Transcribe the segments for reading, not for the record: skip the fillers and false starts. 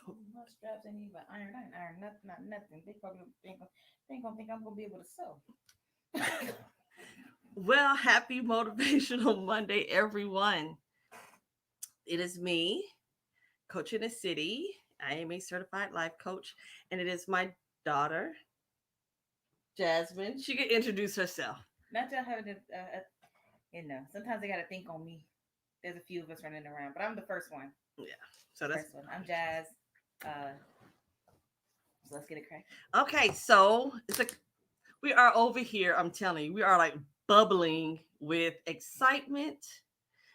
What straps they need but iron? I ain't iron nothing, not nothing. They gonna think I'm gonna be able to sew. Well, happy Motivational Monday, everyone. It is me, Coach in the City. I am a certified life coach, and it is my daughter, Jasmine. She can introduce herself. Not y'all having to, sometimes they gotta think on me. There's a few of us running around, but I'm the first one. Yeah. So that's First one. I'm Jazz. Uh, so let's get it cracking. okay. So it's like we are over here. I'm telling you, we are like bubbling with excitement,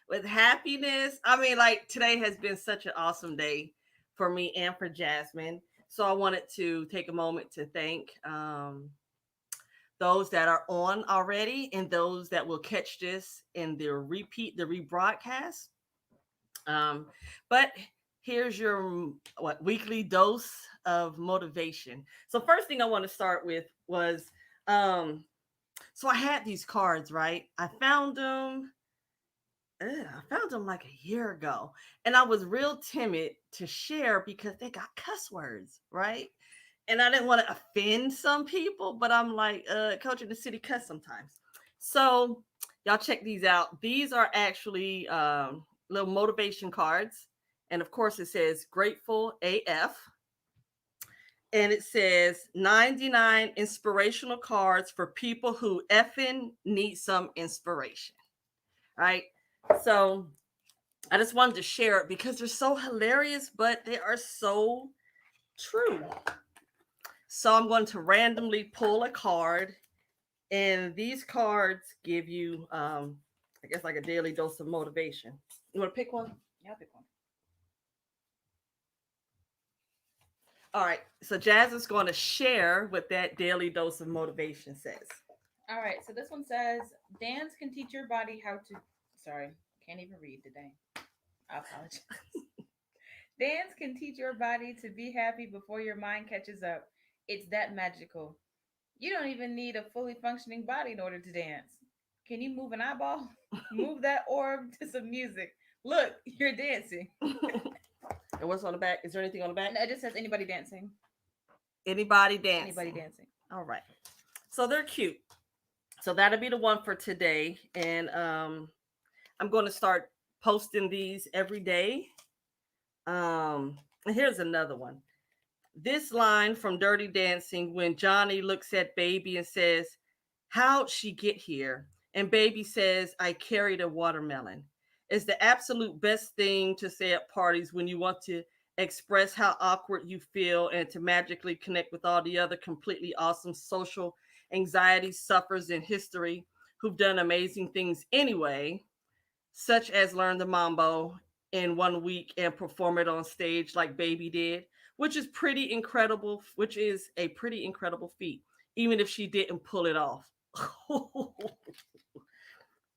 with happiness. I mean, like today has been such an awesome day for me and for Jasmine. So I wanted to take a moment to thank those that are on already and those that will catch this in the repeat, the rebroadcast. Um, but here's your weekly dose of motivation. So first thing I want to start with was um, so I had these cards, right? I found them like a year ago, and I was real timid to share because they got cuss words, right? And I didn't want to offend some people, but I'm like, Coach in the City cuss sometimes. So y'all check these out. These are actually little motivation cards, and of course it says grateful AF, and it says 99 inspirational cards for people who effing need some inspiration, right? So I just wanted to share it because they're so hilarious, but they are so true. So I'm going to randomly pull a card, and these cards give you, I guess, like a daily dose of motivation. You want to pick one? Y'all pick one. All right. So Jazz is going to share what that daily dose of motivation says. All right. So this one says, "Dance can teach your body how to." Sorry, can't even read today. I apologize. Dance can teach your body to be happy before your mind catches up. It's that magical. You don't even need a fully functioning body in order to dance. Can you move an eyeball? Move that orb to some music. Look, you're dancing. And what's on the back? Is there anything on the back? No, it just says anybody dancing. Anybody Anybody dancing? dancing. All right. So they're cute. So that'll be the one for today. And I'm going to start posting these every day. And here's another one. This line from Dirty Dancing when Johnny looks at Baby and says, "How'd she get here?" And Baby says, "I carried a watermelon." Is the absolute best thing to say at parties when you want to express how awkward you feel and to magically connect with all the other completely awesome social anxiety sufferers in history who've done amazing things anyway, such as learn the mambo in 1 week and perform it on stage like Baby did, which is a pretty incredible feat, even if she didn't pull it off.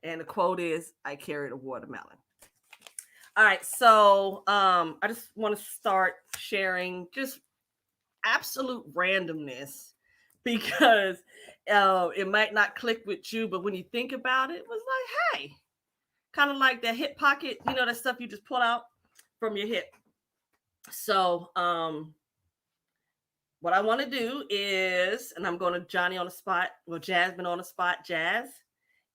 And the quote is, "I carried a watermelon." All right, so I just want to start sharing just absolute randomness because it might not click with you, but when you think about it, it was like, hey, kind of like that hip pocket, that stuff you just pull out from your hip. So, what I want to do is, and I'm going to Johnny on the spot, well, Jasmine on the spot, Jazz,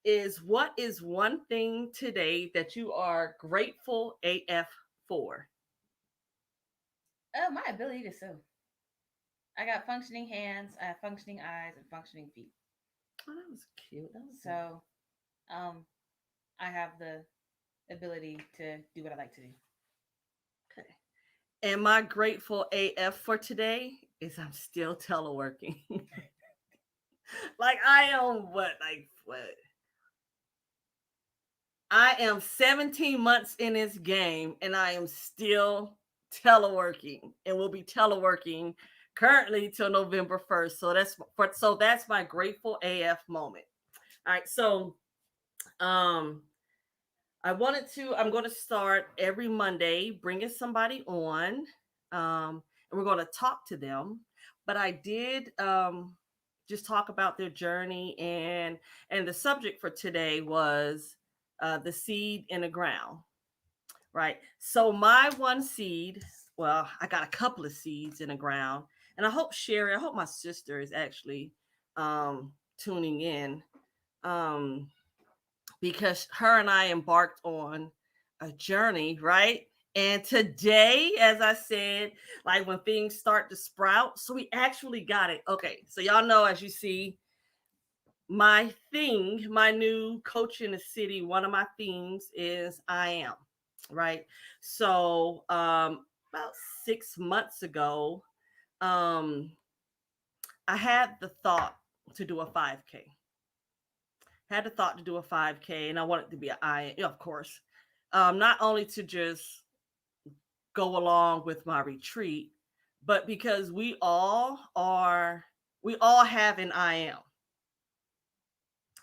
is what is one thing today that you are grateful AF for? Oh, my ability to sew. I got functioning hands, I have functioning eyes, and functioning feet. Oh, that was cute. That was So, um, I have the ability to do what I like to do. okay. And my grateful AF for today is I'm still teleworking. Like I am what? I am 17 months in this game and I am still teleworking and will be teleworking currently till November 1st. So that's my grateful AF moment. All right. So um I'm going to start every Monday bringing somebody on, and we're going to talk to them. But I did just talk about their journey, and the subject for today was the seed in the ground, right? So my one seed well, I got a couple of seeds in the ground. And I hope Sherry, I hope my sister is actually tuning in. Um, because her and I embarked on a journey, right? And today, as I said, like when things start to sprout, so we actually got it. Okay, so y'all know, as you see, my thing, my new Coach in the City, one of my themes is I am, right? So about 6 months ago, um, I had the thought to do a 5K. Had the thought to do a 5K, and I wanted to be an I, of course, not only to just go along with my retreat, but because we all have an I am,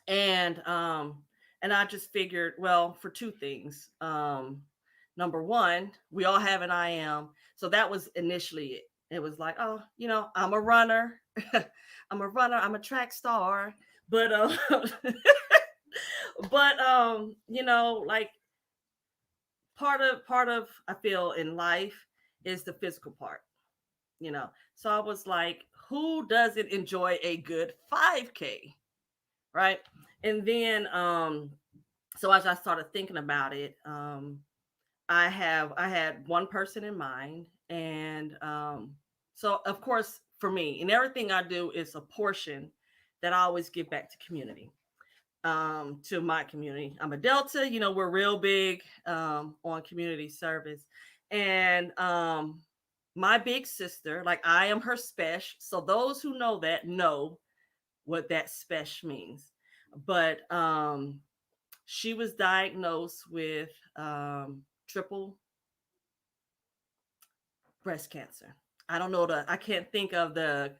and I just figured, well, for two things. Number one, we all have an I am, so that was initially it. It was like, oh, I'm a runner, I'm a runner, I'm a track star, but but like part of I feel in life is the physical part, so I was like, who doesn't enjoy a good 5K, right? And then so as I started thinking about it, I had one person in mind, and so of course for me, and everything I do is a portion that I always give back to community, to my community. I'm a Delta, we're real big on community service. And my big sister, like I am her special. So those who know that know what that special means. But she was diagnosed with triple breast cancer. I don't know I can't think of the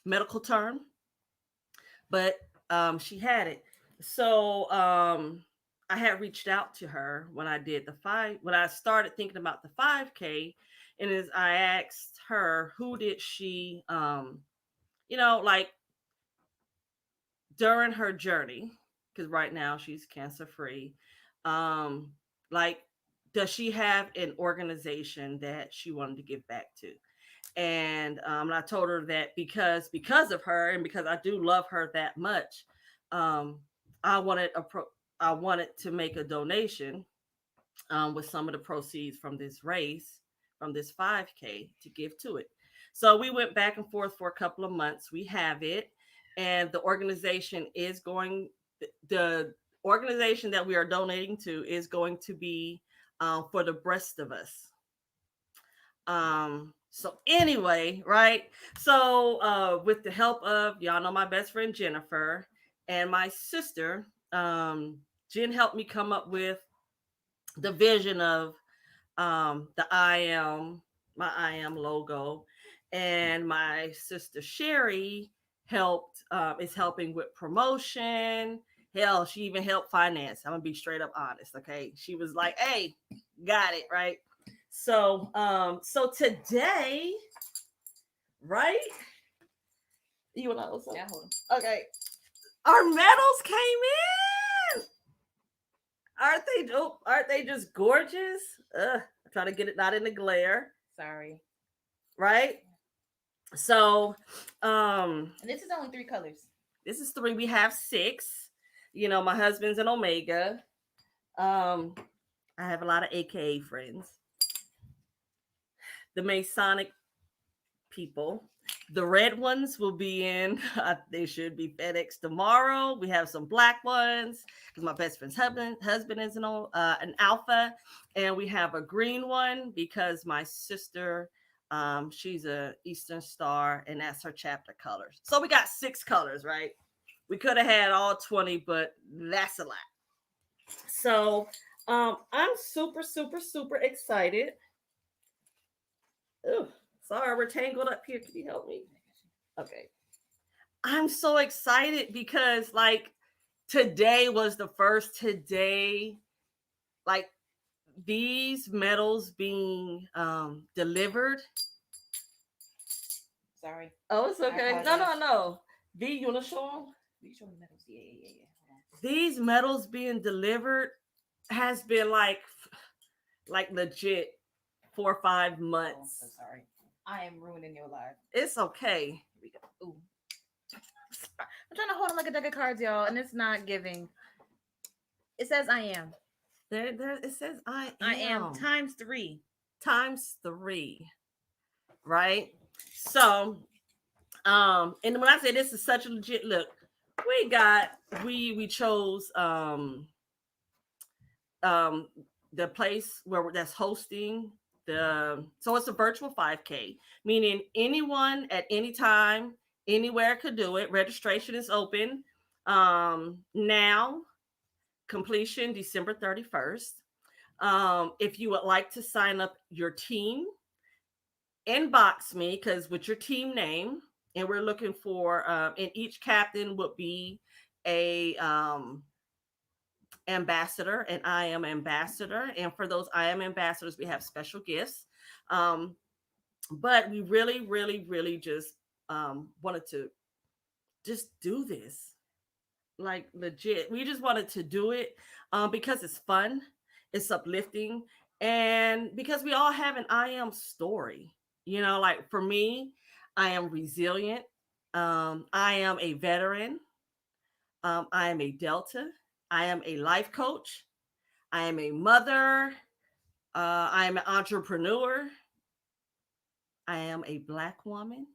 medical term, but she had it. So I had reached out to her when I started thinking about the 5K, and as I asked her, who did she, like during her journey, because right now she's cancer free, like, does she have an organization that she wanted to give back to? And I told her that because of her, and because I do love her that much, um, I wanted I wanted to make a donation with some of the proceeds from this race, from this 5K, to give to it. So we went back and forth for a couple of months. We have it, and the organization is going. The organization that we are donating to is going to be for the breast of us. So anyway, right? So with the help of, y'all know, my best friend Jennifer and my sister, Jen helped me come up with the vision of the my I am logo, and my sister Sherry is helping with promotion. Hell, she even helped finance. I'm gonna be straight up honest, okay? She was like, "Hey, got it, right?" So today, right? You want to also? Yeah, hold on. Okay. Our medals came in. Aren't they just gorgeous? I try to get it not in the glare. Sorry. Right? So and this is only 3 colors. This is 3. We have 6. My husband's an Omega. I have a lot of AKA friends. The Masonic people. The red ones will be in, they should be FedEx tomorrow. We have some black ones because my best friend's husband is an Alpha. And we have a green one because my sister, she's a Eastern Star, and that's her chapter colors. So we got 6 colors, right? We could have had all 20, but that's a lot. So I'm super, super, super excited. Ooh, sorry, we're tangled up here. Can you help me? Okay. I'm so excited because, like, today was the first like, these medals being delivered. Sorry. Oh, it's okay. No. V, you want to show them? You show the medals. Yeah. These medals being delivered has been like legit 4 or 5 Oh, I'm months. so sorry. I am ruining your life. It's okay. Here we go. Ooh. I'm trying to hold on like a deck of cards, y'all, and it's not giving. It says I am. There it says I am am times 3. times 3, right? So, and when I say this is such a legit look, we chose the place where that's hosting so it's a virtual 5K, meaning anyone at any time, anywhere could do it. Registration is open now. Completion December 31st. If you would like to sign up your team, inbox me because with your team name, and we're looking for, and each captain would be a ambassador, and I am ambassador. And for those I am ambassadors, we have special gifts. But we really, really, really just wanted to just do this, like legit. We just wanted to do it because it's fun, it's uplifting, and because we all have an I am story. You know, like for me, I am resilient. I am a veteran. I am a Delta. I am a life coach. I am a mother. I am an entrepreneur. I am a Black woman.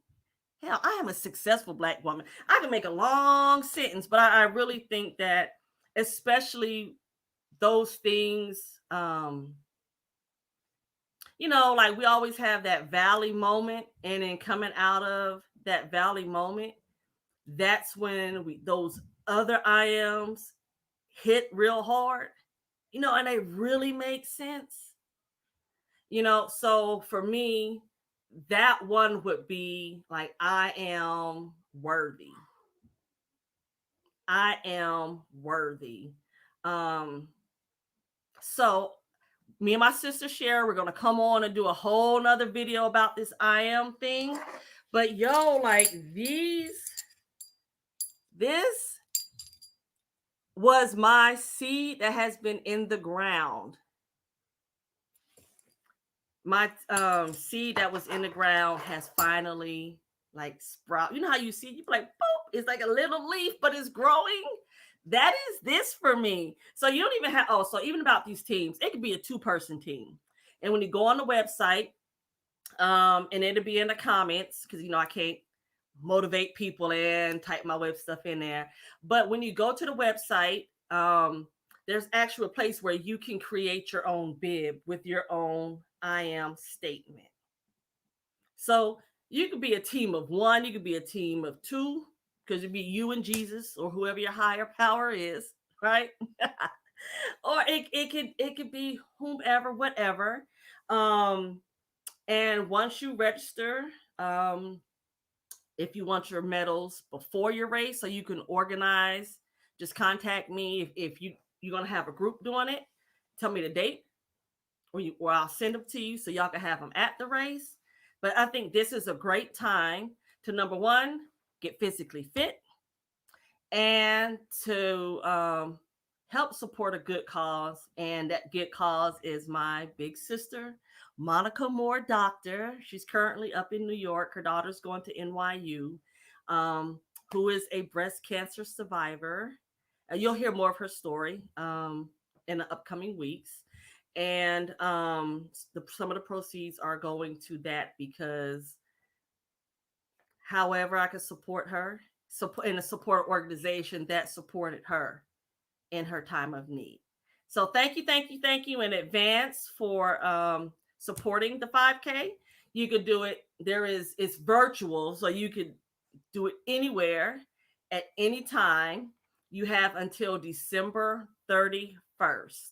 Hell, I am a successful Black woman. I can make a long sentence, but I really think that, especially those things, like we always have that valley moment, and then coming out of that valley moment, that's when those other I ams hit real hard, and they really make sense. So for me, that one would be like, I am worthy. I am worthy. So me and my sister Share, we're gonna come on and do a whole nother video about this I am thing. But like this was my seed that has been in the ground. My seed that was in the ground has finally like sprout. You know how you see, you like, boop, it's like a little leaf, but it's growing. That is this for me. So you don't even have, so even about these teams, it could be a 2-person team. And when you go on the website, and it'll be in the comments, because I can't motivate people and type my web stuff in there. But when you go to the website, there's actually a place where you can create your own bib with your own I am statement. So you could be a team of 1, you could be a team of 2, because it'd be you and Jesus or whoever your higher power is, right? Or it could be whomever, whatever. And once you register, if you want your medals before your race, so you can organize, just contact me. If you're gonna have a group doing it, tell me the date, or I'll send them to you so y'all can have them at the race. But I think this is a great time to, number one, get physically fit, and to help support a good cause. And that good cause is my big sister, Monica Moore Doctor. She's currently up in New York. Her daughter's going to NYU, who is a breast cancer survivor. You'll hear more of her story in the upcoming weeks. And some of the proceeds are going to that, because however I could support her, in a support organization that supported her in her time of need. So thank you in advance for supporting the 5K. You could do it. It's virtual, so you could do it anywhere at any time. You have until December 31st.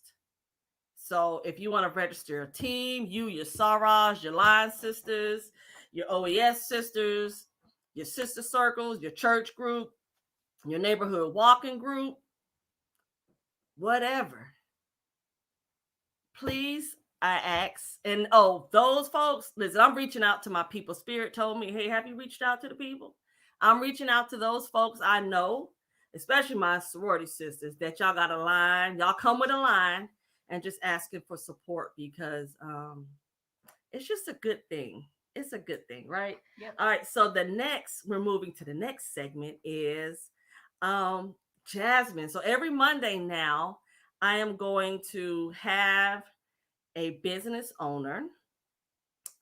So if you want to register a team, your Sarahs, your Line Sisters, your OES sisters, your sister circles, your church group, your neighborhood walking group, whatever, please, I ask. And those folks, listen, I'm reaching out to my people. Spirit told me, hey, have you reached out to the people? I'm reaching out to those folks I know, especially my sorority sisters, that y'all got a line. Y'all come with a line and just asking for support, because it's just a good thing. It's a good thing, right? Yep. All right. So we're moving to the next segment is um Jasmine. So every Monday now, I am going to have a business owner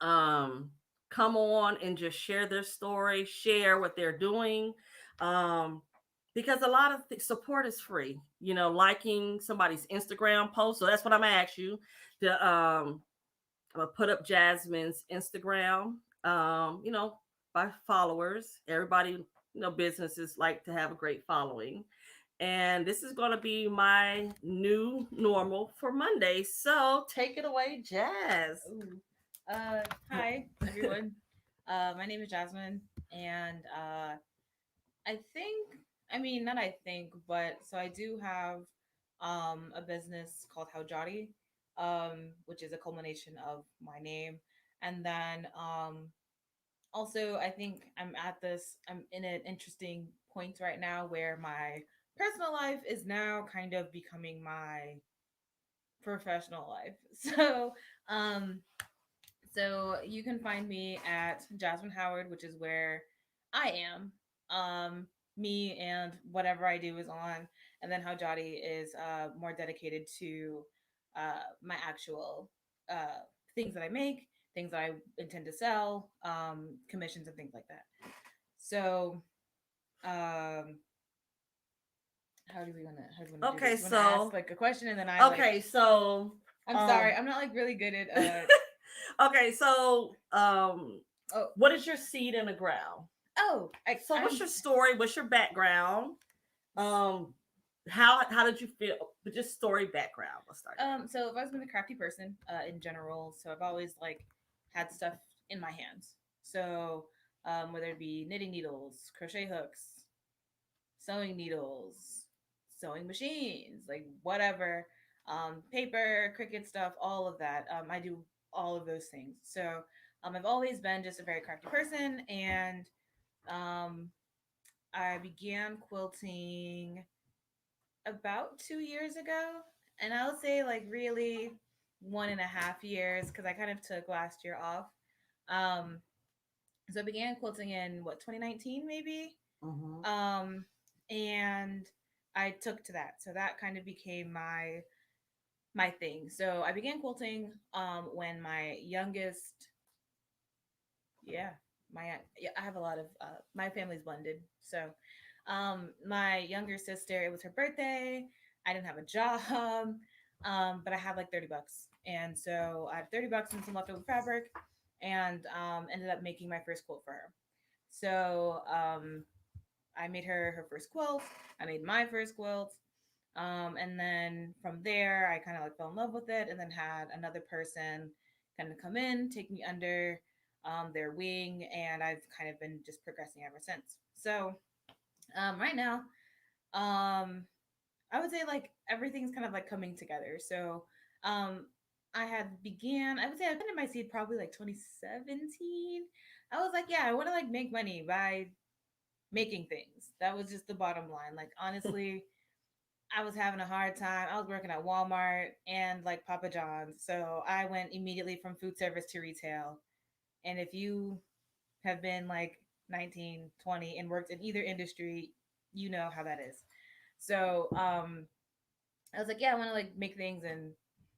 um come on and just share their story, share what they're doing. Um because a lot of support is free, liking somebody's Instagram post. So that's what I'm gonna ask you. The I'm gonna put up Jasmine's Instagram. By followers. Everybody, businesses like to have a great following. And this is gonna be my new normal for Monday. So take it away, Jazz. Ooh. Hi everyone. My name is Jasmine, and I think, I mean, not I think, but so I do have a business called How Jotty, which is a culmination of my name, and then also I think I'm in an interesting point right now where my personal life is now kind of becoming my professional life. Um so you can find me at Jasmine Howard, which is where I am. Me and whatever I do is on, and then How Jotty is more dedicated to my actual things that I make, things that I intend to sell, commissions and things like that. So, um, how do we wanna do Okay, this? You wanna ask so like a question and then I like. okay, so I'm sorry, um I'm not like really good at. okay, so Oh, what is your seed in the ground? oh, So what's your story? What's your background? Um how did you feel? But just story background. Let's start there. So I've always been a crafty person, in general. So I've always like had stuff in my hands. So whether it be knitting needles, crochet hooks, sewing needles, sewing machines, like whatever, paper, Cricut stuff, all of that. I do all of those things. So I've always been just a very crafty person, and um, I began quilting about 2 years ago, and I'll say like really 1.5 years because I kind of took last year off. Um, so I began quilting in what 2019 maybe, Mm-hmm. um, and I took to that. So that kind of became my thing. So I began quilting when my youngest, yeah, yeah, I have a lot of my family's blended. So my younger sister, it was her birthday. I didn't have a job, but I had like $30, and so I had $30 and some leftover fabric, and ended up making my first quilt for her. So I made her first quilt. I made my first quilt. And then from there, I kind of like fell in love with it, and then had another person kind of come in, take me under their wing, and I've kind of been just progressing ever since. So right now, um, I would say like everything's kind of like coming together. So um, I would say I planted my seed probably like 2017. I was like, yeah, I want to like make money by making things. That was just the bottom line. Like honestly, I was having a hard time. I was working at Walmart and like Papa John's. So I went immediately from food service to retail. And if you have been like 19, 20 and worked in either industry, you know how that is. So I was like, yeah, I want to like make things and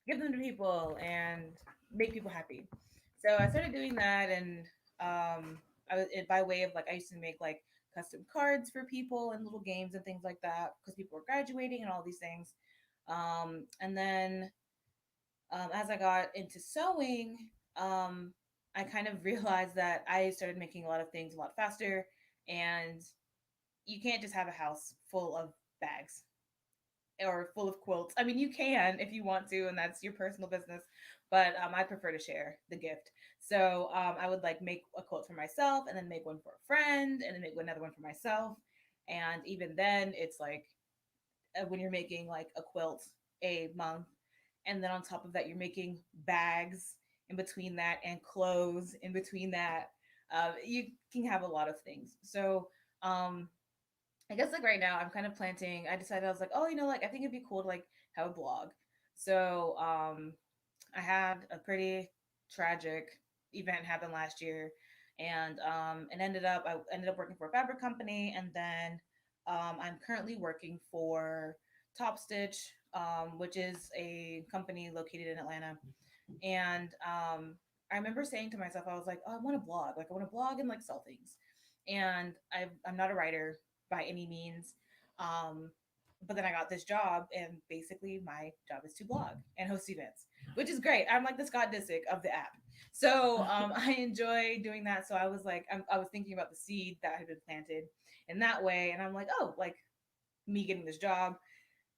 give them to people and make people happy. So I started doing that, and I was by way of like I used to make like custom cards for people and little games and things like that because people were graduating and all these things. And then as I got into sewing, um, I kind of realized that I started making a lot of things a lot faster, and you can't just have a house full of bags or full of quilts. I mean, you can if you want to, and that's your personal business. But I prefer to share the gift. So I would like make a quilt for myself, and then make one for a friend, and then make another one for myself. And even then, it's like when you're making like a quilt a month, and then on top of that, you're making bags in between that and clothes in between that. You can have a lot of things. So um, I guess like right now I'm kind of planting. I decided I was like, oh, like I think it'd be cool to like have a blog. So I had a pretty tragic event happened last year, and it ended up I ended up working for a fabric company, and then I'm currently working for Top Stitch, which is a company located in Atlanta. And I remember saying to myself, I was like, oh, I want to blog. Like, I want to blog and like sell things. And I'm not a writer by any means. Um, but then I got this job, and basically my job is to blog and host events, which is great. I'm like the Scott Disick of the app. So I enjoy doing that. So I was like, I was thinking about the seed that had been planted in that way. And I'm like, oh, like me getting this job,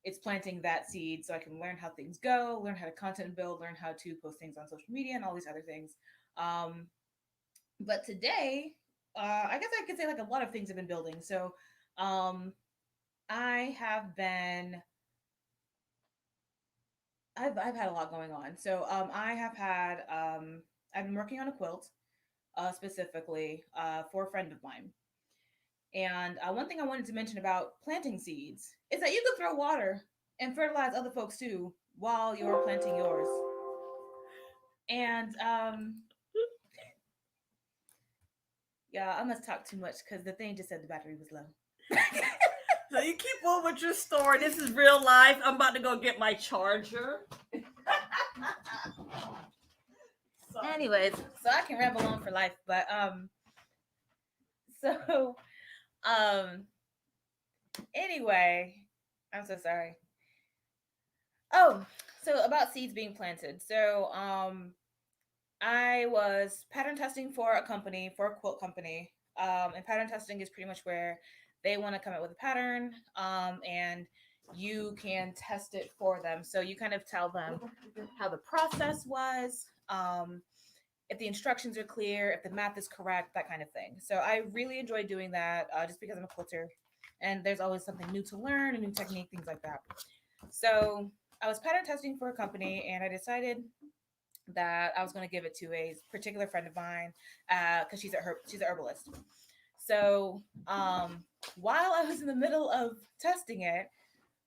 it's planting that seed so I can learn how things go, learn how to content build, learn how to post things on social media and all these other things. Um, but today, I guess I could say like a lot of things have been building. So um, I have been, I've had a lot going on. So I've been working on a quilt specifically for a friend of mine. And one thing I wanted to mention about planting seeds is that you can throw water and fertilize other folks too while you're planting yours. And yeah, I must talk too much because the thing just said the battery was low. So you keep on with your story. This is real life. I'm about to go get my charger. Anyways, so I can ramble on for life, but so um anyway, I'm so sorry. Oh, so about seeds being planted. So I was pattern testing for a company, for a quilt company. And pattern testing is pretty much where they want to come up with a pattern, and you can test it for them. So you kind of tell them how the process was, if the instructions are clear, if the math is correct, that kind of thing. So I really enjoy doing that just because I'm a quilter, and there's always something new to learn, a new technique, things like that. So I was pattern testing for a company, and I decided that I was going to give it to a particular friend of mine because she's a herbalist. So while I was in the middle of testing it,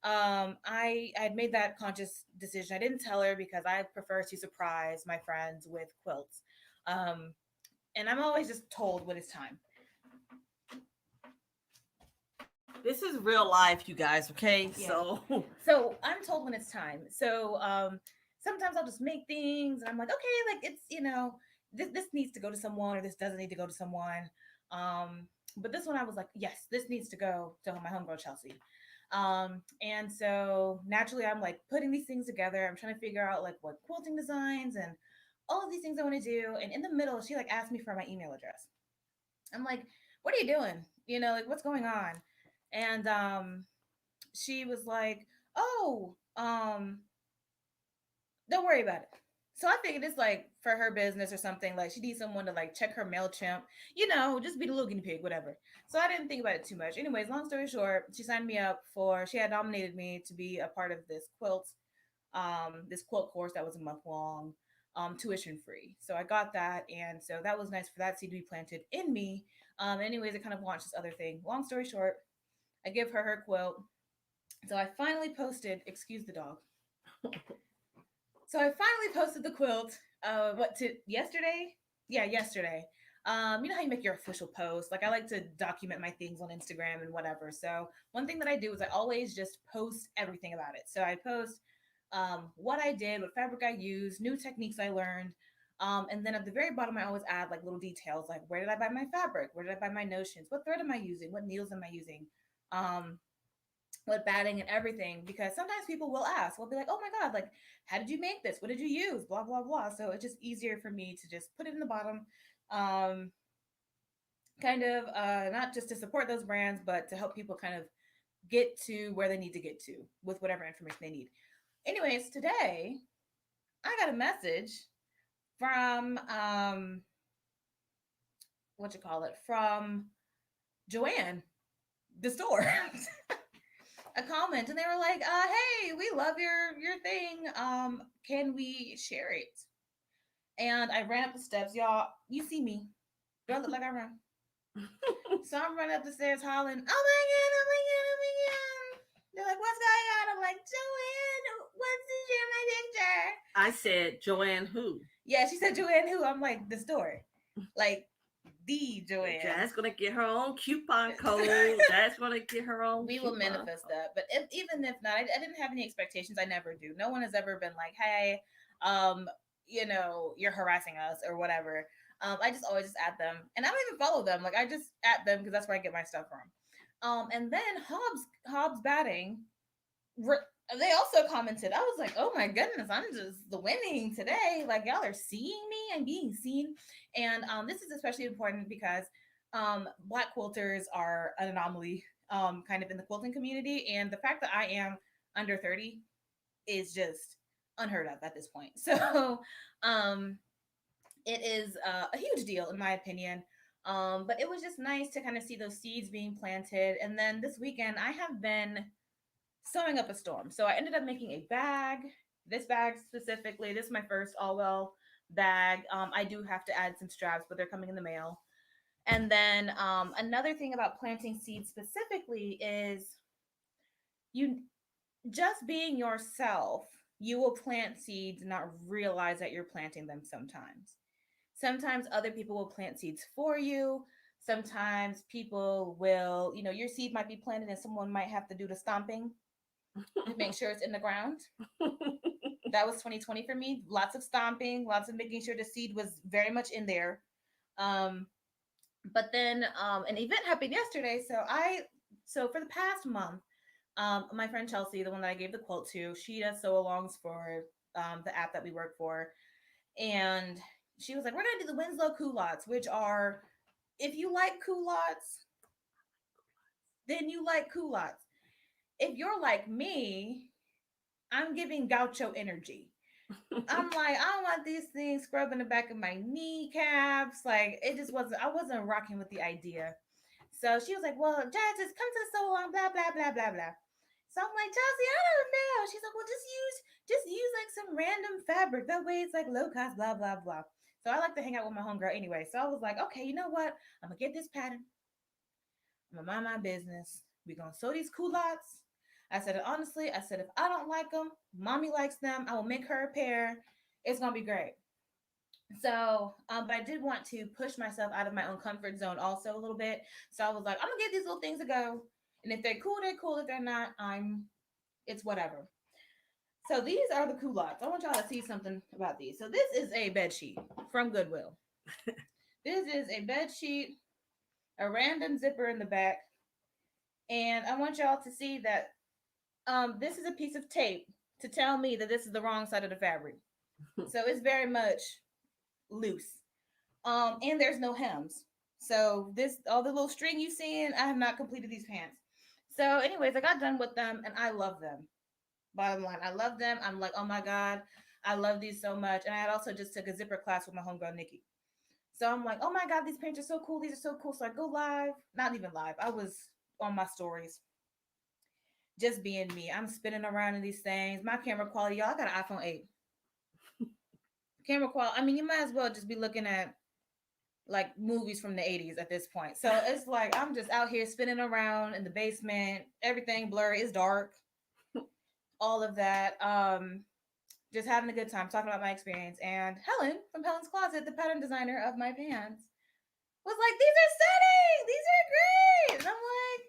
I had made that conscious decision. I didn't tell her because I prefer to surprise my friends with quilts, um, and I'm always just told when it's time. This is real life, you guys, okay? Yeah. So I'm told when it's time. So sometimes I'll just make things, and I'm like, okay, like it's this needs to go to someone, or this doesn't need to go to someone. Um, but this one I was like, yes, this needs to go to my homegirl Chelsea. And so naturally I'm like putting these things together. I'm trying to figure out like what quilting designs and all of these things I want to do. And in the middle, she like asked me for my email address. I'm like, what are you doing? Like what's going on? And she was like, oh, don't worry about it. So I figured it's like for her business or something. Like she needs someone to like check her MailChimp, just be the little guinea pig, whatever. So I didn't think about it too much. Anyways, long story short, she signed me up she had nominated me to be a part of this quilt course that was a month long, tuition free. So I got that. And so that was nice for that seed to be planted in me. Anyways, it kind of launched this other thing. Long story short, I give her quilt. So I finally posted, excuse the dog. So I finally posted the quilt. Yesterday? Yeah, yesterday. You know how you make your official post? Like I like to document my things on Instagram and whatever. So one thing that I do is I always just post everything about it. So I post what I did, what fabric I used, new techniques I learned. And then at the very bottom, I always add like little details like where did I buy my fabric? Where did I buy my notions? What thread am I using? What needles am I using? Um, what batting and everything, because sometimes people will ask, we'll be like, oh my god, like how did you make this, what did you use, blah blah blah. So it's just easier for me to just put it in the bottom, um kind of not just to support those brands but to help people kind of get to where they need to get to with whatever information they need. Anyways, today I got a message from what you call it, from Joanne, the store. A comment, and they were like, hey, we love your thing, can we share it? And I ran up the steps, y'all. You see me, do I look like I run? So I'm running up the stairs hollering, oh my god, oh my god, oh my god. They're like, what's going on? I'm like, Joanne wants to share picture. I said Joanne who? Yeah, she said Joanne who? I'm like, the store. Like, the Joanne. Jazz gonna get her own coupon code. Jazz gonna get her own. We will manifest that. But even if not, I didn't have any expectations. I never do. No one has ever been like, hey, you're harassing us or whatever. I just always just at them, and I don't even follow them. Like I just at them because that's where I get my stuff from. And then Hobbs batting. They also commented. I was like, oh my goodness, I'm just winning today. Like y'all are seeing me and being seen. And this is especially important because Black quilters are an anomaly kind of in the quilting community. And the fact that I am under 30 is just unheard of at this point. So it is a huge deal in my opinion. But it was just nice to kind of see those seeds being planted. And then this weekend, I have been sewing up a storm. So I ended up making a bag. This bag specifically, this is my first Allwell bag. I do have to add some straps, but they're coming in the mail. And then another thing about planting seeds specifically is you just being yourself, you will plant seeds and not realize that you're planting them sometimes. Sometimes other people will plant seeds for you. Sometimes people will, your seed might be planted and someone might have to do the stomping to make sure it's in the ground. That was 2020 for me. Lots of stomping, lots of making sure the seed was very much in there. But then an event happened yesterday. So for the past month, my friend Chelsea, the one that I gave the quilt to, she does sew alongs for the app that we work for. And she was like, we're going to do the Winslow culottes, which are, if you like culottes, then you like culottes. If you're like me, I'm giving gaucho energy. I'm like, I don't want these things scrubbing the back of my kneecaps. Like, it just wasn't, I wasn't rocking with the idea. So she was like, well, Jazz, just come to the sew along, blah, blah, blah, blah, blah. So I'm like, Chelsea, I don't know. She's like, well, just use like some random fabric. That way it's like low cost, blah, blah, blah. So I like to hang out with my homegirl anyway. So I was like, okay, you know what? I'm gonna get this pattern. I'm gonna mind my business. We're gonna sew these culottes. I said, honestly, I said, if I don't like them, mommy likes them. I will make her a pair. It's gonna be great. So, but I did want to push myself out of my own comfort zone also a little bit. So I was like, I'm gonna get these little things to go. And if they're cool, they're cool. If they're not, it's whatever. So these are the culottes. I want y'all to see something about these. So this is a bed sheet from Goodwill. This is a bed sheet, a random zipper in the back. And I want y'all to see that this is a piece of tape to tell me that this is the wrong side of the fabric. So it's very much loose. And there's no hems. So all the little string you seeing, I have not completed these pants. So anyways, I got done with them and I love them. Bottom line, I love them. I'm like, oh my God, I love these so much. And I had also just took a zipper class with my homegirl, Nikki. So I'm like, oh my God, these pants are so cool. These are so cool. So I go live, not even live. I was on my stories, just being me. I'm spinning around in these things. My camera quality, y'all, I got an iPhone 8. Camera quality, I mean, you might as well just be looking at like movies from the 80s at this point. So it's like I'm just out here spinning around in the basement, everything blurry, it's dark, all of that. Just having a good time talking about my experience. And Helen from Helen's Closet, the pattern designer of my pants, was like, these are stunning, these are great. And I'm like,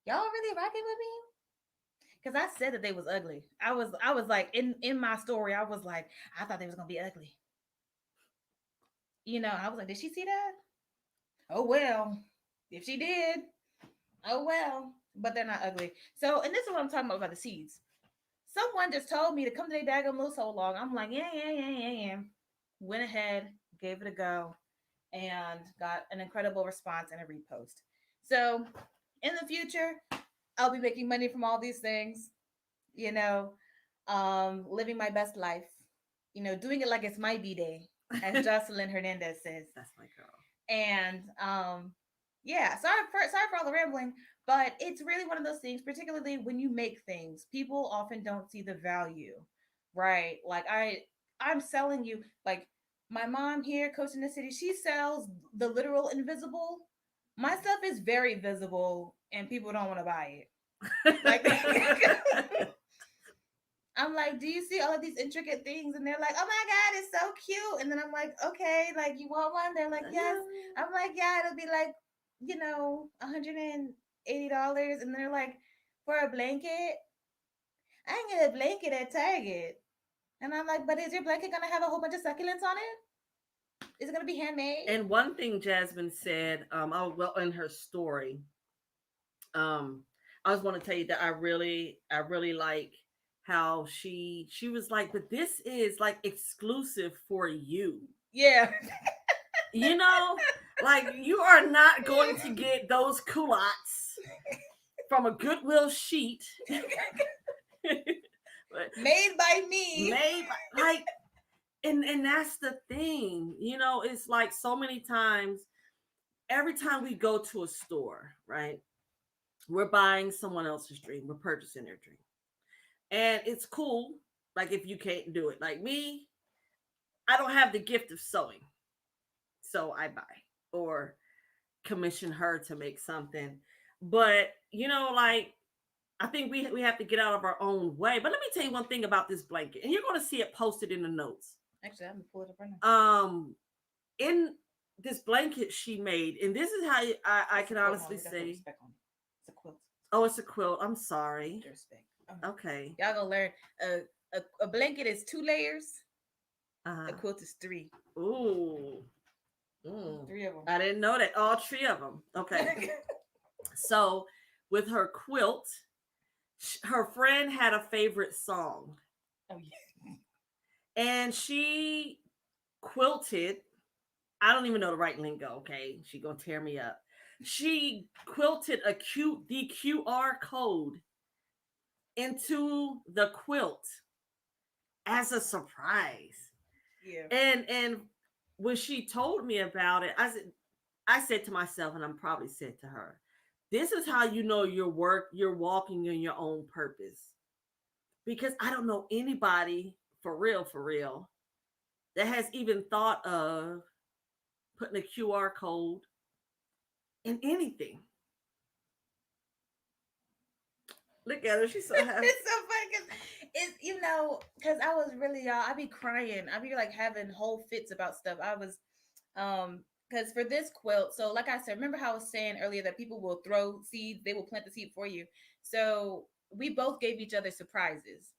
y'all really rocking with me? Because I said that they was ugly. I was like in my story, I was like, I thought they was gonna be ugly. I was like, did she see that? Oh well. If she did, oh well. But they're not ugly. So, and this is what I'm talking about the seeds. Someone just told me to come to their daggone little so long. I'm like, yeah. Went ahead, gave it a go, and got an incredible response and a repost. So, in the future, I'll be making money from all these things, living my best life, doing it like it's my B-day, as Jocelyn Hernandez says. That's my girl. And yeah, sorry for all the rambling, but it's really one of those things, particularly when you make things, people often don't see the value, right? Like I'm selling you, like my mom here, Coach in the City, she sells the literal invisible. My stuff is very visible and people don't want to buy it. Like I'm like, do you see all of these intricate things? And they're like, oh my God, it's so cute. And then I'm like, okay, like you want one? They're like, yes. Yeah. I'm like, yeah, it'll be like, $180. And they're like, for a blanket, I can get a blanket at Target. And I'm like, but is your blanket gonna have a whole bunch of succulents on it? Is it gonna be handmade? And one thing Jasmine said, well, in her story, um, I just want to tell you that I really like how she was like, but this is like exclusive for you. Yeah. You know, like you are not going to get those culottes from a Goodwill sheet. Made by me. Made like, and that's the thing, it's like so many times, every time we go to a store, right, we're buying someone else's dream, we're purchasing their dream, and it's cool. Like if you can't do it, like me, I don't have the gift of sewing, so I buy or commission her to make something. But like, I think we have to get out of our own way. But let me tell you one thing about this blanket, and you're going to see it posted in the notes. Actually, I'm gonna pull it up right now. In this blanket she made, and this is how I can honestly It's say, a quilt. oh, it's a quilt. I'm sorry. Respect. Okay. Y'all gonna learn. A blanket is 2 layers. A Uh-huh. quilt is three. Ooh. Mm. Three of them. I didn't know that. All three of them. Okay. So with her quilt, her friend had a favorite song, Oh yeah. and she quilted. I don't even know the right lingo. Okay, she gonna tear me up. She quilted the QR code into the quilt as a surprise. Yeah. And when she told me about it, I said to myself, and I'm probably said to her, this is how you know you're walking in your own purpose. Because I don't know anybody for real, that has even thought of putting a QR code in anything. Look at her, she's so happy. It's so funny because because I was really y'all. I be crying. I be like having whole fits about stuff. I was because for this quilt, so like I said, remember how I was saying earlier that people will throw seeds, they will plant the seed for you. So we both gave each other surprises.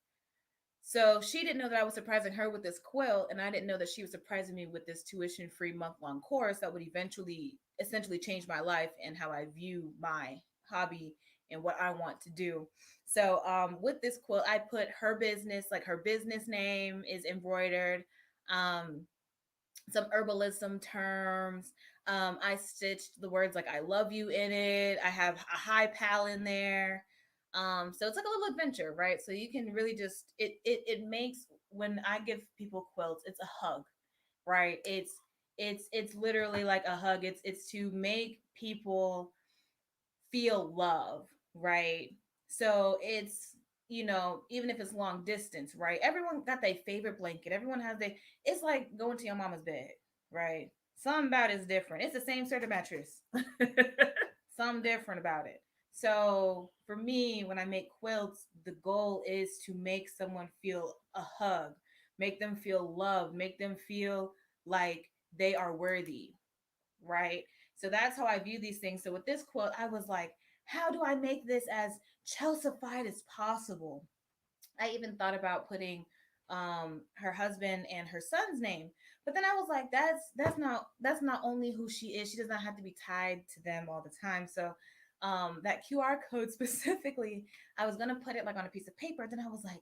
So she didn't know that I was surprising her with this quilt, and I didn't know that she was surprising me with this tuition-free month-long course that would eventually, essentially, change my life and how I view my hobby and what I want to do. So, with this quilt, I put her business, like her business name is embroidered, um, some herbalism terms. I stitched the words like "I love you" in it. I have a high pal in there. So it's like a little adventure, right? So you can really just it makes when I give people quilts, it's a hug, right? It's literally like a hug. It's to make people feel love, right? So it's even if it's long distance, right? Everyone got their favorite blanket. Everyone has their. It's like going to your mama's bed, right? Something about it's different. It's the same sort of mattress. Something different about it. So for me, when I make quilts, the goal is to make someone feel a hug, make them feel loved, make them feel like they are worthy, right? So that's how I view these things. So with this quote, I was like, how do I make this as Chelseafied as possible? I even thought about putting her husband and her son's name, but then I was like, that's not only who she is. She does not have to be tied to them all the time. So that QR code specifically, I was gonna put it like on a piece of paper. Then I was like,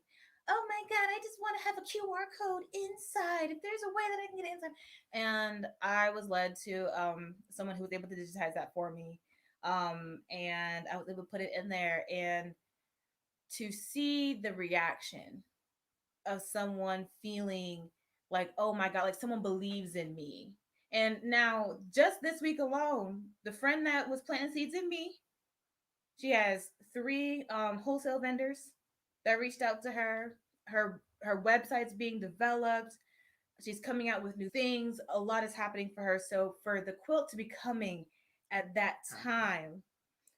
oh my god, I just want to have a QR code inside. If there's a way that I can get it inside, and I was led to someone who was able to digitize that for me, and I was able to put it in there and to see the reaction of someone feeling like, oh my God, like someone believes in me. And now, just this week alone, the friend that was planting seeds in me, she has three wholesale vendors that reached out to her. Her website's being developed. She's coming out with new things. A lot is happening for her. So for the quilt to be coming at that time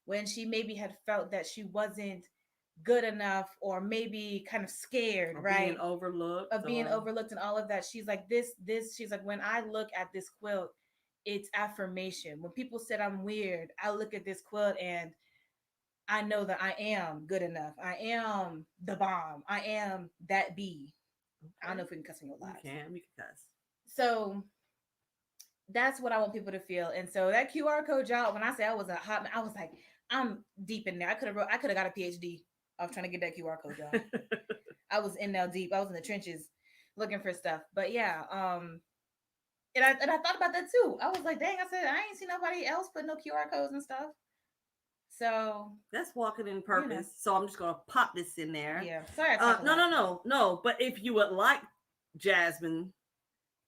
when she maybe had felt that she wasn't good enough or maybe kind of scared, Or right? being overlooked, Of being or overlooked and all of that. She's like, she's like, when I look at this quilt, it's affirmation. When people said I'm weird, I look at this quilt and I know that I am good enough. I am the bomb. I am that bee. I don't know okay, if we can cuss in your lives. we can cuss. So that's what I want people to feel. And so that QR code job, when I say I was a hot, I was like, I'm deep in there. I could have got a PhD of trying to get that QR code job. I was in there deep. I was in the trenches looking for stuff. But yeah, and I thought about that too. I was like, dang, I said I ain't seen nobody else put no QR codes and stuff. So That's walking in you know, purpose. So I'm just gonna pop this in there. yeah. Sorry, I talk a No, lot. no, no, no. But if you would like Jasmine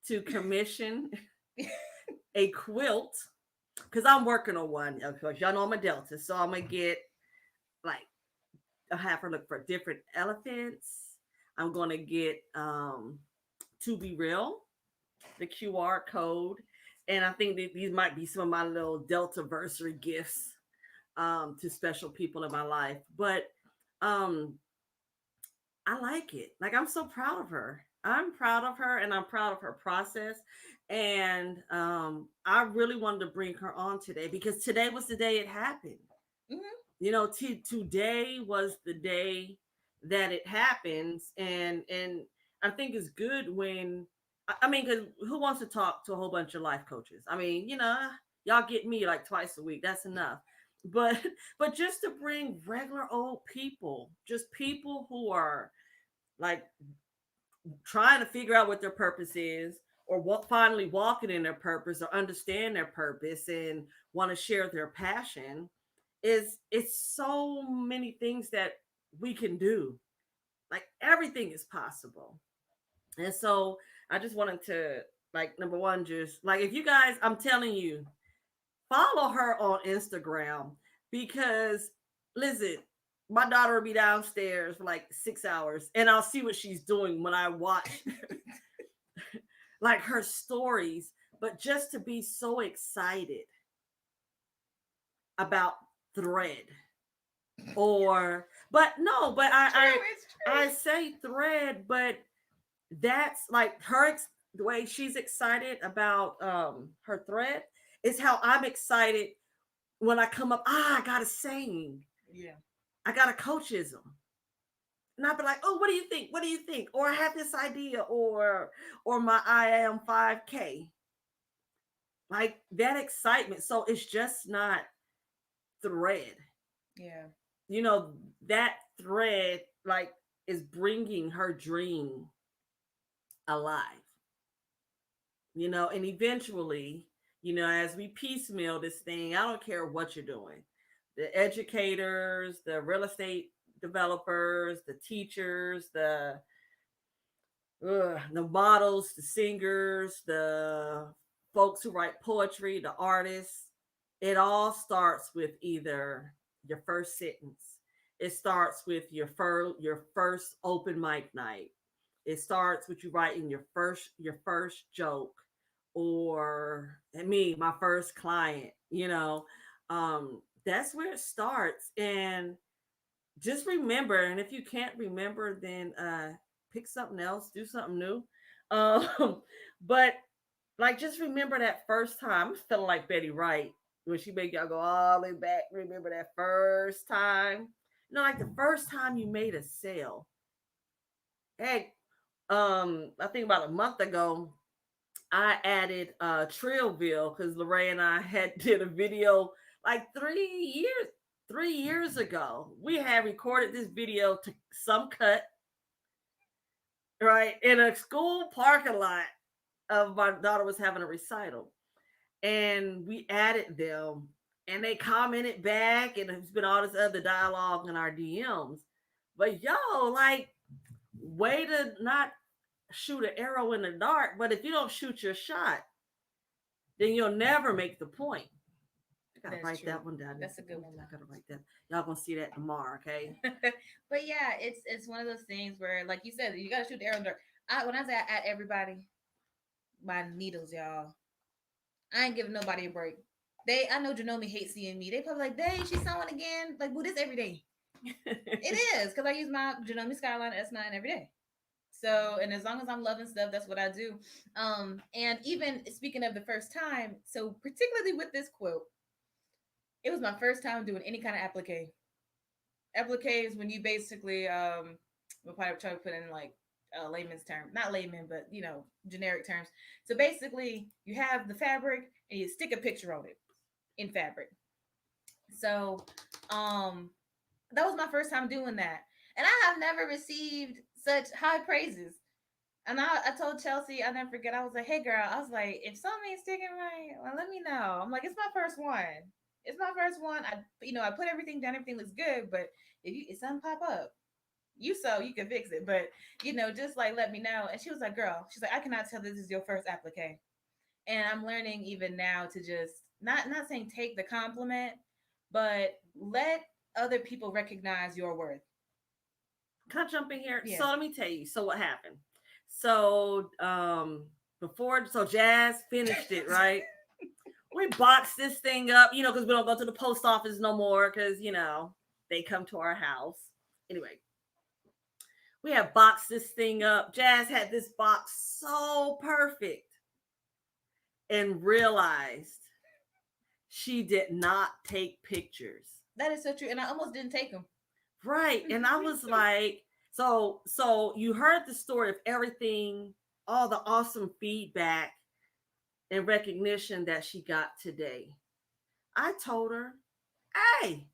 to commission a quilt, because I'm working on one. Of course, y'all know I'm a Delta, so I'm gonna get like I have her look for different elephants. I'm gonna get to be real, the QR code, and I think that these might be some of my little Delta versary gifts to special people in my life. But um, I like it. Like I'm so proud of her. I'm proud of her, and I'm proud of her process. And I really wanted to bring her on today because today was the day it happened. Hmm. You know, today was the day that it happens, and I think it's good when I mean, because who wants to talk to a whole bunch of life coaches? I mean, you know, y'all get me like twice a week. That's enough. But but just to bring regular old people, just people who are like trying to figure out what their purpose is, or finally walking in their purpose, or understand their purpose and want to share their passion, is it's so many things that we can do. Like everything is possible. And so I just wanted to, like, number one, just like, if you guys, I'm telling you, follow her on Instagram, because listen, my daughter will be downstairs for like 6 hours and I'll see what she's doing when I watch like her stories. But just to be so excited about thread, or but no, but It's I true. say thread, but that's like her the way she's excited about her thread is how I'm excited when I come up. I got a saying, Yeah. I got a coachism, and I'll be like, oh, what do you think? What do you think? Or I have this idea, or my I am 5K, like that excitement. So it's just not thread. Yeah. You know, that thread like is bringing her dream alive. You know, and eventually, you know, as we piecemeal this thing, I don't care what you're doing. The educators, the real estate developers, the teachers, the models, the singers, the folks who write poetry, the artists, it all starts with either your first sentence. It starts with your first open mic night. It starts with you writing your first joke, or me, my first client. You know, that's where it starts. And just remember, and if you can't remember, then pick something else, do something new. But like, just remember that first time. I'm feeling like Betty Wright when she make y'all go all the way back. Remember that first time. You know, like the first time you made a sale. Hey, I think about a month ago, I added Trillville because Lorraine and I had did a video like 3 years ago. We had recorded this video to some cut, right, in a school parking lot of my daughter was having a recital. And we added them, and they commented back, and there's been all this other dialogue in our DMs. But yo, like, way to not shoot an arrow in the dark. But if you don't shoot your shot, then you'll never make the point. I gotta That's write true. that one down. That's a good one. I gotta write that. Y'all gonna see that tomorrow, okay? But yeah, it's one of those things where, like you said, you gotta shoot the arrow in the dark. When I say I at everybody, my needles, y'all. I ain't giving nobody a break. I know Janome hates seeing me. They probably like, dang, she's sewing again. Like, well, this every day. It is because I use my Janome Skyline S9 every day. So, and as long as I'm loving stuff, that's what I do. And even speaking of the first time, so particularly with this quilt, it was my first time doing any kind of applique. Applique is when you basically, we'll probably try to put in like layman's term, not layman, but generic terms. So basically, you have the fabric and you stick a picture on it in fabric. So, um, that was my first time doing that, and I have never received such high praises. And I told Chelsea, I never forget. I was like, "Hey, girl," I was like, "If something ain't sticking right, well, let me know." I'm like, "It's my first one. It's my first one. I put everything down. Everything looks good, but if something pop up, you can fix it. But just like let me know." And she was like, "Girl," she's like, "I cannot tell this is your first applique." And I'm learning even now to just not saying take the compliment, but let other people recognize your worth. Can I jump in here? Yeah. So let me tell you. So what happened? So before, so Jazz finished it, right? We boxed this thing up, because we don't go to the post office no more, because they come to our house. Anyway, we have boxed this thing up. Jazz had this box so perfect and realized she did not take pictures. That is so true. And I almost didn't take them. Right. And I was like, so you heard the story of everything, all the awesome feedback and recognition that she got today. I told her, hey,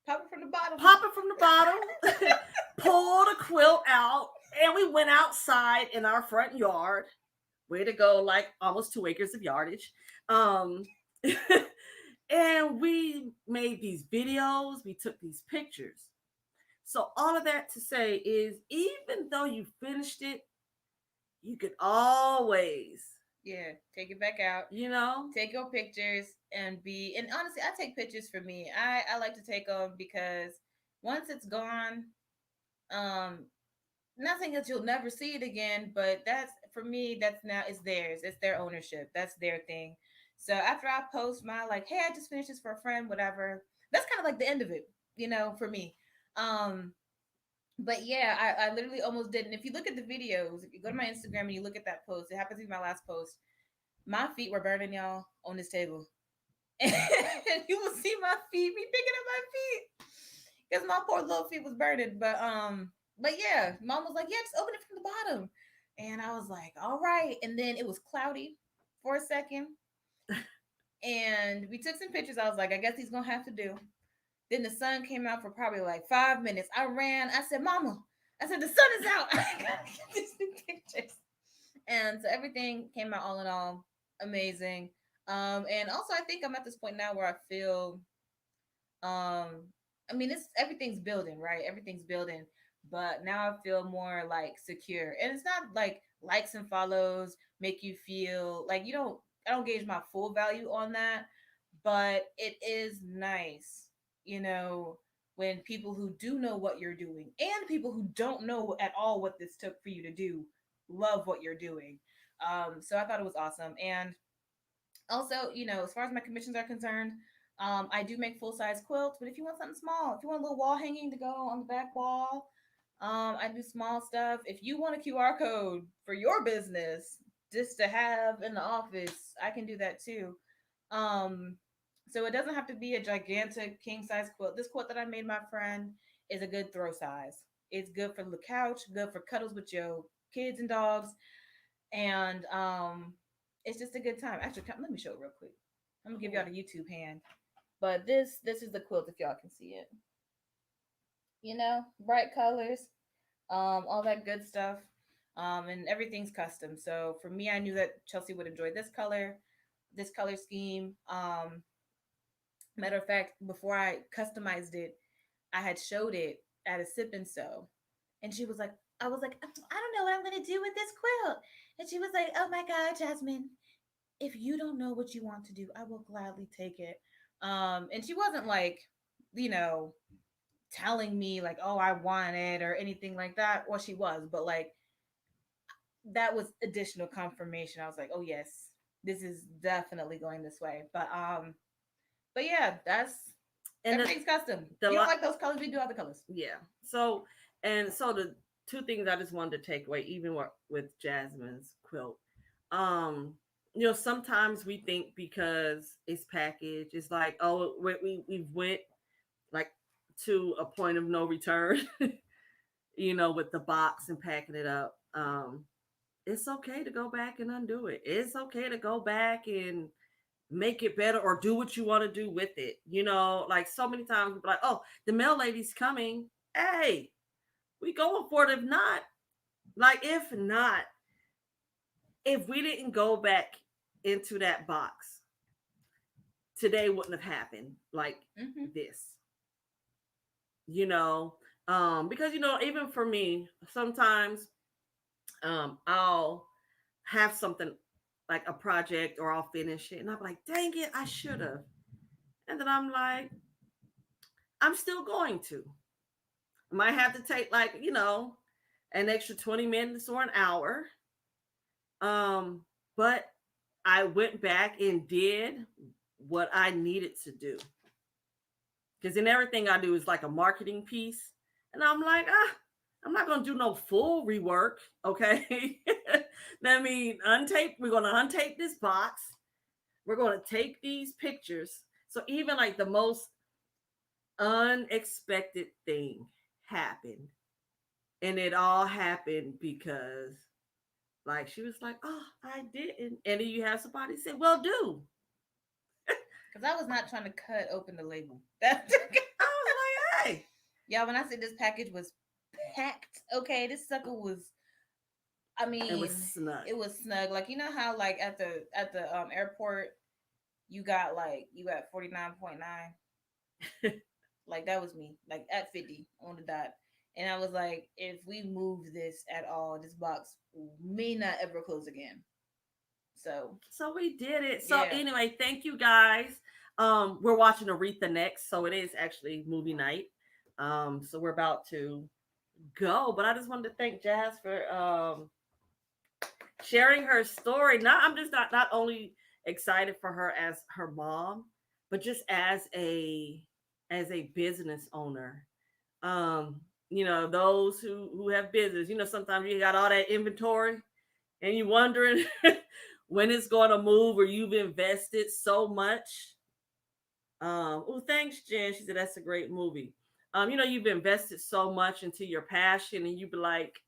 Pop it from the bottom. pop it from the bottom, pull the quilt out, and we went outside in our front yard. Way to go, like almost 2 acres of yardage. Um, and we made these videos, we took these pictures. So all of that to say is, even though you finished it, you could always, Yeah, take it back out. Take your pictures and honestly, I take pictures for me. I like to take them because once it's gone, um, not saying that you'll never see it again, but that's for me. That's now it's theirs. It's their ownership. That's their thing. So after I post my like, hey, I just finished this for a friend, whatever. That's kind of like the end of it, for me. Um, but yeah, I literally almost didn't. If you look at the videos, if you go to my Instagram and you look at that post, it happens to be my last post. My feet were burning, y'all, on this table. And you will see my feet, me picking up my feet. Because my poor little feet was burning. But yeah, mom was like, yeah, just open it from the bottom. And I was like, all right. And then it was cloudy for a second. And we took some pictures. I was like, I guess he's gonna have to do. Then the sun came out for probably like 5 minutes. I ran. I said, Mama, I said, the sun is out. I gotta get these new pictures. And so everything came out all in all amazing. And also I think I'm at this point now where I feel I mean it's everything's building, right? Everything's building. But now I feel more like secure. And it's not like likes and follows make you feel like I don't gauge my full value on that, but it is nice, you know, when people who do know what you're doing and people who don't know at all what this took for you to do love what you're doing. So I thought it was awesome. And also, as far as my commissions are concerned, I do make full size quilts, but if you want something small, if you want a little wall hanging to go on the back wall, I do small stuff. If you want a QR code for your business just to have in the office, I can do that too. Um, so it doesn't have to be a gigantic king size quilt. This quilt that I made my friend is a good throw size. It's good for the couch, good for cuddles with your kids and dogs, and it's just a good time. Actually, let me show it real quick. I'm gonna give y'all the YouTube hand. But this is the quilt if y'all can see it. Bright colors, all that good stuff. And everything's custom. So for me, I knew that Chelsea would enjoy this color scheme. Matter of fact, before I customized it, I had showed it at a sip and sew, and she was like, I was like, I don't know what I'm gonna do with this quilt, and she was like, oh my god, Jasmine, if you don't know what you want to do, I will gladly take it. And she wasn't like, you know, telling me like, oh, I want it or anything like that. Well, she was, but like that was additional confirmation. I was like, oh yes, this is definitely going this way. But yeah, that's And Everything's custom. the You lo- don't like those colors, we do other colors. yeah. So the two things I just wanted to take away, even with Jasmine's quilt, um, sometimes we think because it's packaged, it's like, oh, we've went like to a point of no return, with the box and packing it up. It's okay to go back and undo it. It's okay to go back and make it better or do what you want to do with it. Like so many times we're like, oh, the mail lady's coming. Hey, we going for it. If not, if we didn't go back into that box, today wouldn't have happened like this. Because even for me, sometimes I'll have something like a project or I'll finish it and I'm like, dang it, I should have. And then I'm like, I'm still going to. I might have to take an extra 20 minutes or an hour. But I went back and did what I needed to do. Because then everything I do is like a marketing piece. And I'm like, I'm not going to do no full rework. Okay. That means we're going to untape this box. We're going to take these pictures. So even like the most unexpected thing happened. And it all happened because like she was like, oh, I didn't. And then you have somebody say, well, do. Because I was not trying to cut open the label. I was like, hey. Yeah, when I said this package was packed, okay, this sucker was, I mean, it was snug. It was snug. Like, you know how like at the airport you got 49.9. Like that was me, like at 50 on the dot. And I was like, if we move this at all, this box may not ever close again. So we did it. So anyway, thank you guys. We're watching Aretha next, so it is actually movie night. So we're about to go, but I just wanted to thank Jazz for sharing her story. I'm just not only excited for her as her mom, but just as a business owner. Those who have business, sometimes you got all that inventory and you wondering when it's going to move or you've invested so much. Oh, thanks, Jen. She said that's a great movie. You've invested so much into your passion and you be like,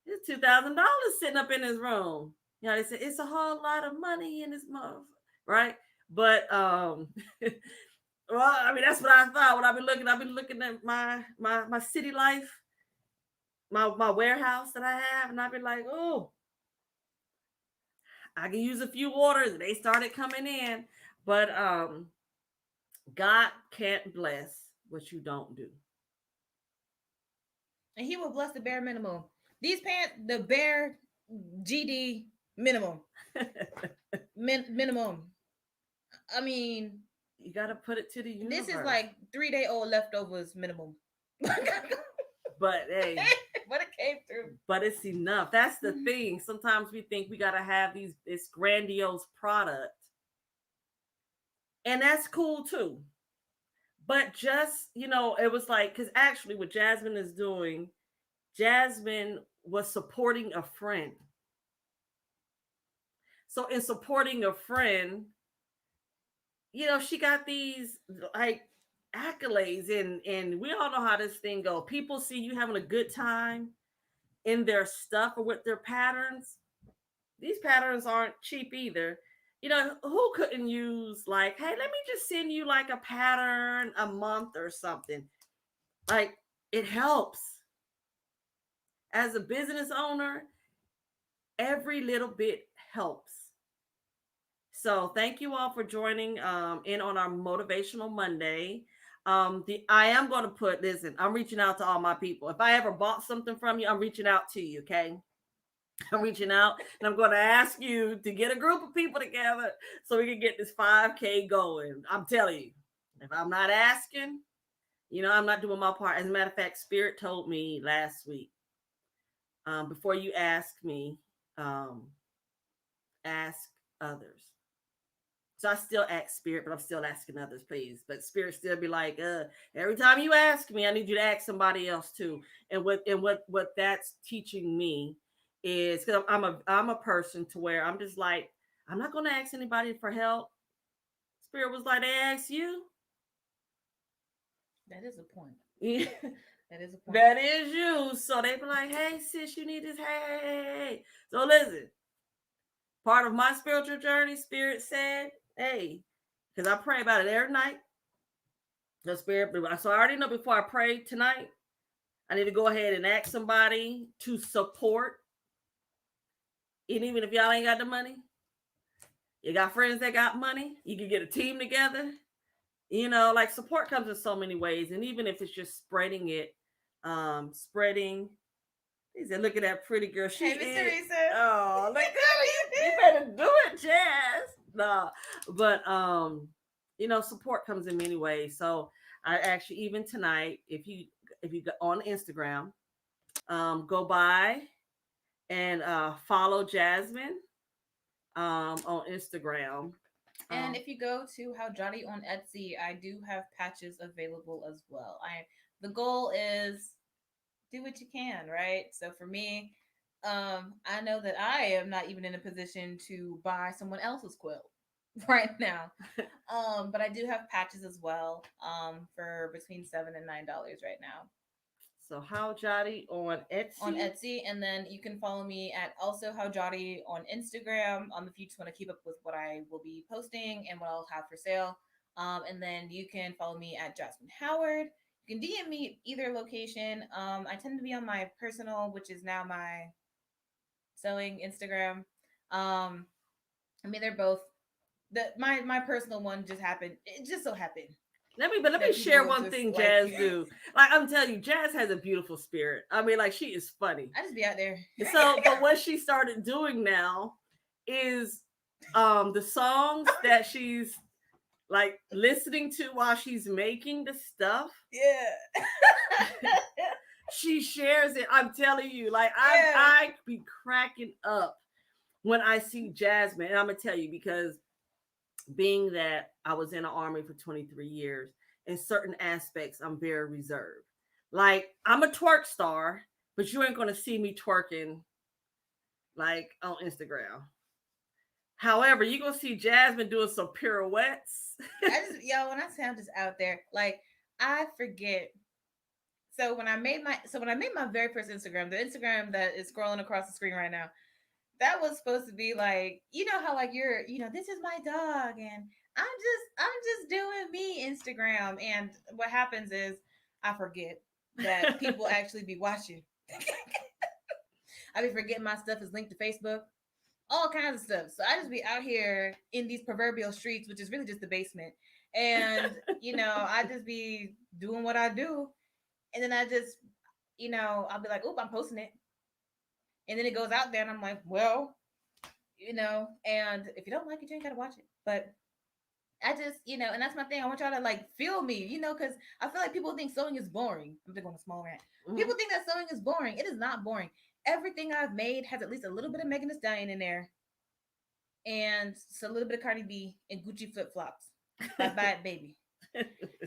there's $2,000 sitting up in this room. They said it's a whole lot of money in this month, right? But well, I mean, that's what I thought when I've been looking at my city life, my warehouse that I have, and I've been like, oh, I can use a few orders. They started coming in, but God can't bless what you don't do. And he will bless the bare minimum. These pants, the bare GD minimum. Minimum. I mean, you got to put it to the universe. This is like 3-day-old leftovers minimum. But hey, but it came through. But it's enough. That's the thing. Sometimes we think we got to have this grandiose product. And that's cool too. But just, it was like, because actually what Jasmine is doing, Jasmine was supporting a friend. So in supporting a friend, she got these like accolades and we all know how this thing go. People see you having a good time in their stuff or with their patterns. These patterns aren't cheap either. Who couldn't use like, hey, let me just send you like a pattern a month or something. Like it helps. As a business owner, every little bit helps. So thank you all for joining in on our Motivational Monday. I am going to listen, I'm reaching out to all my people. If I ever bought something from you, I'm reaching out to you, okay? I'm reaching out and I'm going to ask you to get a group of people together so we can get this 5K going. I'm telling you, if I'm not asking, I'm not doing my part. As a matter of fact, Spirit told me last week, before you ask me, ask others. So I still ask spirit, but I'm still asking others, please. But spirit still be like, every time you ask me, I need you to ask somebody else too. And what that's teaching me is because I'm a person to where I'm just like, I'm not gonna ask anybody for help. Spirit was like, they ask you. That is a point. Yeah. That is a point. That is you. So they be like, hey, sis, you need this. Hey. So listen, part of my spiritual journey, Spirit said, hey, because I pray about it every night. The Spirit, so I already know before I pray tonight, I need to go ahead and ask somebody to support. And even if y'all ain't got the money, you got friends that got money, you can get a team together. Like support comes in so many ways. And even if it's just spreading it, spreading. He said, look at that pretty girl. She Hey, Mr. is. Risa. Oh, look at her. You better do it, Jazz. No. But support comes in many ways. So I actually, even tonight, if you go on Instagram, go by and follow Jasmine on Instagram. And if you go to How Jotty on Etsy, I do have patches available as well. The goal is do what you can, right? So for me, I know that I am not even in a position to buy someone else's quilt right now. But I do have patches as well, for between $7 and $9 right now So How Jotty on Etsy. on Etsy, and then you can follow me at also How Jotty on Instagram. If you just want to keep up with what I will be posting and what I'll have for sale. And then you can follow me at Jasmine Howard. You can DM me either location. I tend to be on my personal, which is now my sewing Instagram. I mean, they're both my personal one just happened. It just so happened. Let me share one thing Jazz do. Like I'm telling you, Jazz has a beautiful spirit. I mean, like she is funny. I just be out there. So, but what she started doing now is the songs that she's like listening to while she's making the stuff. Yeah. She shares it. I'm telling you, like I be cracking up when I see Jasmine. And I'm gonna tell you because being that I was in the army for 23 years, in certain aspects, I'm very reserved. Like I'm a twerk star, but you ain't gonna see me twerking like on Instagram. However, you're gonna see Jasmine doing some pirouettes. When I say I'm just out there, like I forget. So when I made my very first Instagram, the Instagram that is scrolling across the screen right now, that was supposed to be like, how like this is my dog and I'm just doing me Instagram. And what happens is I forget that people actually be watching. I be forgetting my stuff is linked to Facebook, all kinds of stuff. So I just be out here in these proverbial streets, which is really just the basement. And, I just be doing what I do. And then I just, I'll be like, oop, I'm posting it. And then it goes out there and I'm like, well, and if you don't like it, you ain't gotta watch it. But I just, and that's my thing. I want y'all to like feel me, because I feel like people think sewing is boring. I'm just going a small rant. Mm-hmm. People think that sewing is boring. It is not boring. Everything I've made has at least a little bit of Megan Thee Stallion in there, and so a little bit of Cardi B and Gucci flip flops by Bad Baby.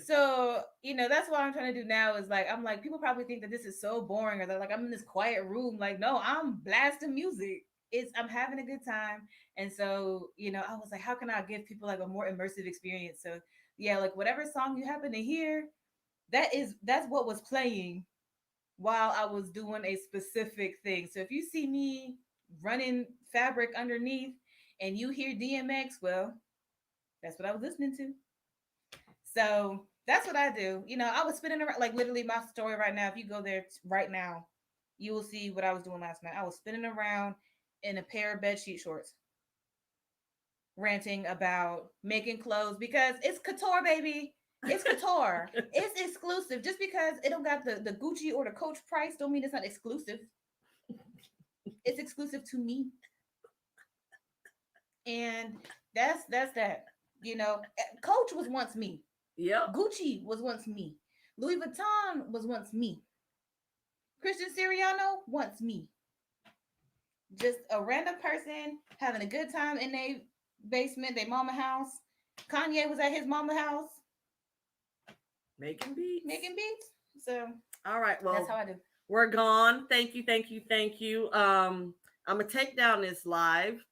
So that's what I'm trying to do now. Is like I'm like people probably think that this is so boring, or they're like I'm in this quiet room. Like no, I'm blasting music. I'm having a good time. And so, I was like, how can I give people like a more immersive experience? So yeah, like whatever song you happen to hear, that's what was playing while I was doing a specific thing. So if you see me running fabric underneath and you hear DMX, well, that's what I was listening to. So that's what I do. I was spinning around, like literally my story right now. If you go there right now, you will see what I was doing last night. I was spinning around in a pair of bedsheet shorts, ranting about making clothes because it's couture, baby. It's couture. It's exclusive. Just because it don't got the Gucci or the Coach price don't mean it's not exclusive. It's exclusive to me. And that's that. Coach was once me. Yep. Gucci was once me. Louis Vuitton was once me. Christian Siriano once me. Just a random person having a good time in their basement, their mama house, Kanye was at his mama's house Making beats. making beats. So All right. Well, that's how I do. we're gone. Thank you. Thank you. Thank you. I'm gonna take down this live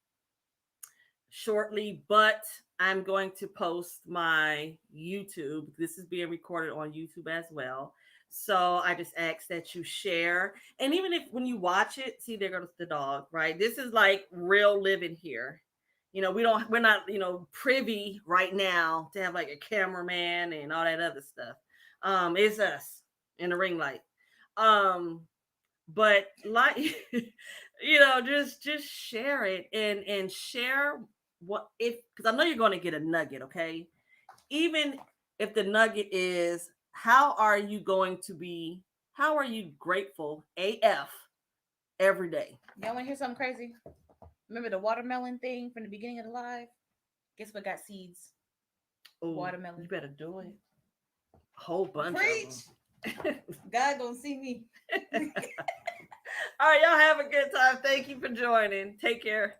shortly, but I'm going to post my YouTube. This is being recorded on YouTube as well. So I just ask that you share. And even if when you watch it, see, there goes the dog, right? This is like real living here. We're not, privy right now to have like a cameraman and all that other stuff. It's us in the ring light. But like just share it and share what if because I know you're going to get a nugget, okay? Even if the nugget is how are you grateful AF every day? Y'all want to hear something crazy? Remember the watermelon thing from the beginning of the live? Guess what got seeds? Ooh, watermelon. You better do it. A whole bunch Preach. of them. God gonna see me. All right, y'all have a good time. Thank you for joining. Take care.